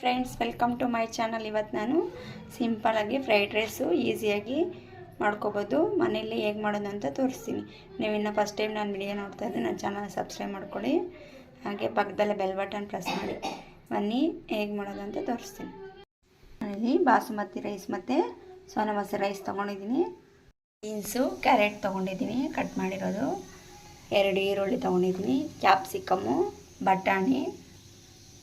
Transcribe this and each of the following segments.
Friends, welcome to my channel. ಇವತ್ತು ನಾನು ಸಿಂಪಲಾಗಿ ಫ್ರೈಡ್ ರೈಸು ಈಸಿಯಾಗಿ ಮಾಡ್ಕೋಬೋದು. ಮನೆಯಲ್ಲಿ ಹೇಗೆ ಮಾಡೋದು ಅಂತ ತೋರಿಸ್ತೀನಿ. ನೀವು ಇನ್ನೂ ಫಸ್ಟ್ ಟೈಮ್ ನಾನು ವಿಡಿಯೋ ನೋಡ್ತಾ ಇದ್ದರೆ ನನ್ನ ಚಾನಲ್ ಸಬ್ಸ್ಕ್ರೈಬ್ ಮಾಡ್ಕೊಳ್ಳಿ. ಹಾಗೆ ಪಕ್ಕದಲ್ಲೇ ಬೆಲ್ ಬಟನ್ ಪ್ರೆಸ್ ಮಾಡಿ. ಬನ್ನಿ ಹೇಗೆ ಮಾಡೋದು ಅಂತ ತೋರಿಸ್ತೀನಿ. ನಾನಿಲ್ಲಿ ಬಾಸುಮತಿ ರೈಸ್ ಮತ್ತು ಸೋನಾ ಮಸೂರಿ ರೈಸ್ ತೊಗೊಂಡಿದ್ದೀನಿ. ಬೀನ್ಸು, ಕ್ಯಾರೆಟ್ ತೊಗೊಂಡಿದ್ದೀನಿ ಕಟ್ ಮಾಡಿರೋದು. 2 ಈರುಳ್ಳಿ ತೊಗೊಂಡಿದ್ದೀನಿ. ಕ್ಯಾಪ್ಸಿಕಮ್ಮು, ಬಟಾಣಿ,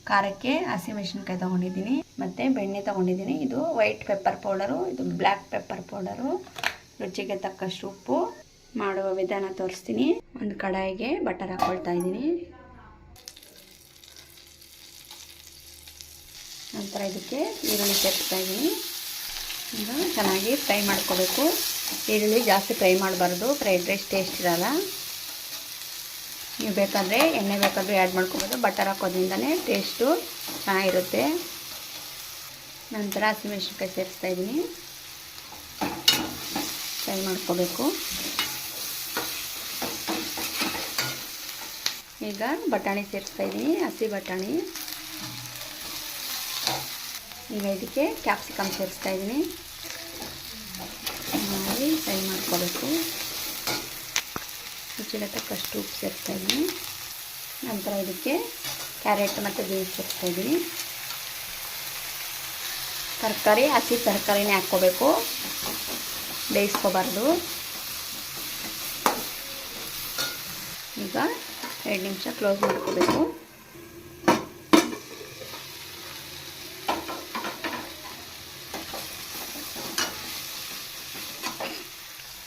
ಖಾರಕ್ಕೆ ಹಸಿಮೆಣಸಿನ್ಕಾಯಿ ತೊಗೊಂಡಿದ್ದೀನಿ ಮತ್ತು ಬೆಣ್ಣೆ ತೊಗೊಂಡಿದ್ದೀನಿ. ಇದು ವೈಟ್ ಪೆಪ್ಪರ್ ಪೌಡರು, ಇದು ಬ್ಲ್ಯಾಕ್ ಪೆಪ್ಪರ್ ಪೌಡರು. ರುಚಿಗೆ ತಕ್ಕಷ್ಟು ಉಪ್ಪು. ಮಾಡುವ ವಿಧಾನ ತೋರಿಸ್ತೀನಿ. ಒಂದು ಕಡಾಯಿಗೆ ಬಟರ್ ಹಾಕ್ಕೊಳ್ತಾ ಇದ್ದೀನಿ. ನಂತರ ಇದಕ್ಕೆ ಈರುಳ್ಳಿ ಸೇರಿಸ್ತಾ ಇದ್ದೀನಿ. ಈಗ ಚೆನ್ನಾಗಿ ಫ್ರೈ ಮಾಡ್ಕೋಬೇಕು. ಈರುಳ್ಳಿ ಜಾಸ್ತಿ ಫ್ರೈ ಮಾಡಬಾರ್ದು, ಫ್ರೈಡ್ ರೈಸ್ ಟೇಸ್ಟ್ ಇರಲ್ಲ. ನೀವು ಬೇಕಾದರೆ ಎಣ್ಣೆ ಬೇಕಾದರೂ ಆ್ಯಡ್ ಮಾಡ್ಕೋಬೋದು. ಬಟರ್ ಹಾಕೋದ್ರಿಂದನೇ ಟೇಸ್ಟು ಚೆನ್ನಾಗಿರುತ್ತೆ. ನಂತರ ಹಸಿಮೆಣಸಿನ್ಕಾಯಿ ಸೇರಿಸ್ತಾ ಇದ್ದೀನಿ. ಫ್ರೈ ಮಾಡ್ಕೋಬೇಕು. ಈಗ ಬಟಾಣಿ ಸೇರಿಸ್ತಾ ಇದ್ದೀನಿ, ಹಸಿ ಬಟಾಣಿ. ಈಗ ಇದಕ್ಕೆ ಕ್ಯಾಪ್ಸಿಕಮ್ ಸೇರಿಸ್ತಾ ಇದ್ದೀನಿ. ಮಾಡಿ ಫ್ರೈ ಮಾಡ್ಕೋಬೇಕು. ರುಚಿಗೆ ತಕ್ಕಷ್ಟು ಉಪ್ಪು ಸೇರಿಸ್ತಾ ಇದ್ದೀನಿ. ನಂತರ ಇದಕ್ಕೆ ಕ್ಯಾರೆಟ್ ಮತ್ತು ಬೀನ್ಸ್ ಸೇರಿಸ್ತಾ ಇದ್ದೀನಿ. ತರಕಾರಿ ಹಸಿ ತರಕಾರಿನೇ ಹಾಕ್ಕೋಬೇಕು, ಬೇಯಿಸ್ಕೋಬಾರ್ದು. ಈಗ 2 ನಿಮಿಷ ಕ್ಲೋಸ್ ಮಾಡ್ಕೋಬೇಕು.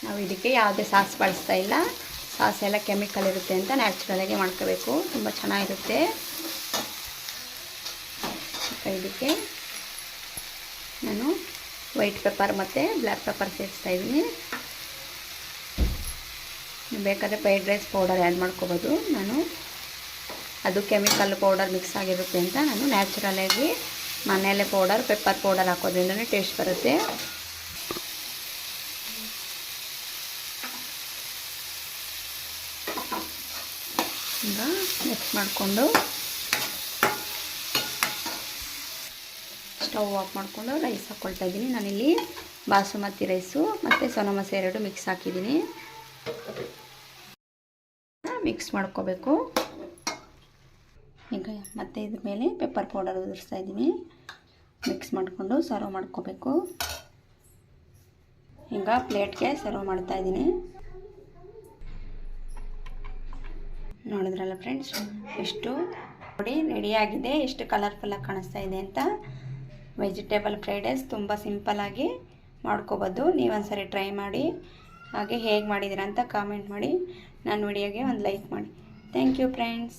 ನಾವು ಇದಕ್ಕೆ ಯಾವುದೇ ಸಾಸ್ ಬಳಸ್ತಾ ಇಲ್ಲ. ಸಾಸ್ ಎಲ್ಲ ಕೆಮಿಕಲ್ ಇರುತ್ತೆ ಅಂತ ನ್ಯಾಚುರಲಾಗಿ ಮಾಡ್ಕೋಬೇಕು. ತುಂಬ ಚೆನ್ನಾಗಿರುತ್ತೆ. ಇದಕ್ಕೆ ನಾನು ವೈಟ್ ಪೆಪ್ಪರ್ ಮತ್ತು ಬ್ಲ್ಯಾಕ್ ಪೆಪ್ಪರ್ ಸೇರಿಸ್ತಾ ಇದ್ದೀನಿ. ಬೇಕಾದರೆ ಫ್ರೈಡ್ ರೈಸ್ ಪೌಡರ್ ಆ್ಯಡ್ ಮಾಡ್ಕೋಬೋದು. ನಾನು ಅದು ಕೆಮಿಕಲ್ ಪೌಡರ್ ಮಿಕ್ಸ್ ಆಗಿರುತ್ತೆ ಅಂತ ನಾನು ನ್ಯಾಚುರಲಾಗಿ ಮನೆಯಲ್ಲೇ ಪೆಪ್ಪರ್ ಪೌಡರ್ ಹಾಕೋದ್ರಿಂದಲೇ ಟೇಸ್ಟ್ ಬರುತ್ತೆ. ಈಗ ಮಿಕ್ಸ್ ಮಾಡಿಕೊಂಡು ಸ್ಟವ್ ಆಫ್ ಮಾಡಿಕೊಂಡು ರೈಸ್ ಹಾಕ್ಕೊಳ್ತಾ ಇದ್ದೀನಿ. ನಾನಿಲ್ಲಿ ಬಾಸುಮತಿ ರೈಸು ಮತ್ತು ಸೋನಾ ಮಸೂರಿ 2 ಮಿಕ್ಸ್ ಹಾಕಿದ್ದೀನಿ. ಮಿಕ್ಸ್ ಮಾಡ್ಕೋಬೇಕು. ಈಗ ಮತ್ತೆ ಇದ್ರ ಮೇಲೆ ಪೆಪ್ಪರ್ ಪೌಡರ್ ಉದುರಿಸ್ತಾ ಇದ್ದೀನಿ. ಮಿಕ್ಸ್ ಮಾಡಿಕೊಂಡು ಸರ್ವ್ ಮಾಡ್ಕೋಬೇಕು. ಈಗ ಪ್ಲೇಟ್ಗೆ ಸರ್ವ್ ಮಾಡ್ತಾ ಇದ್ದೀನಿ. ನೋಡಿದ್ರಲ್ಲ ಫ್ರೆಂಡ್ಸ್, ಎಷ್ಟು ನೋಡಿ ರೆಡಿಯಾಗಿದೆ, ಎಷ್ಟು ಕಲರ್ಫುಲ್ಲಾಗಿ ಕಾಣಿಸ್ತಾ ಇದೆ ಅಂತ. ವೆಜಿಟೇಬಲ್ ಫ್ರೈಡ್ ರೈಸ್ ತುಂಬ ಸಿಂಪಲ್ಲಾಗಿ ಮಾಡ್ಕೋಬೋದು. ನೀವೊಂದ್ಸರಿ ಟ್ರೈ ಮಾಡಿ. ಹಾಗೆ ಹೇಗೆ ಮಾಡಿದ್ದೀರಾ ಅಂತ ಕಾಮೆಂಟ್ ಮಾಡಿ. ನನ್ನ ವಿಡಿಯೋಗೆ ಒಂದು ಲೈಕ್ ಮಾಡಿ. Thank you friends.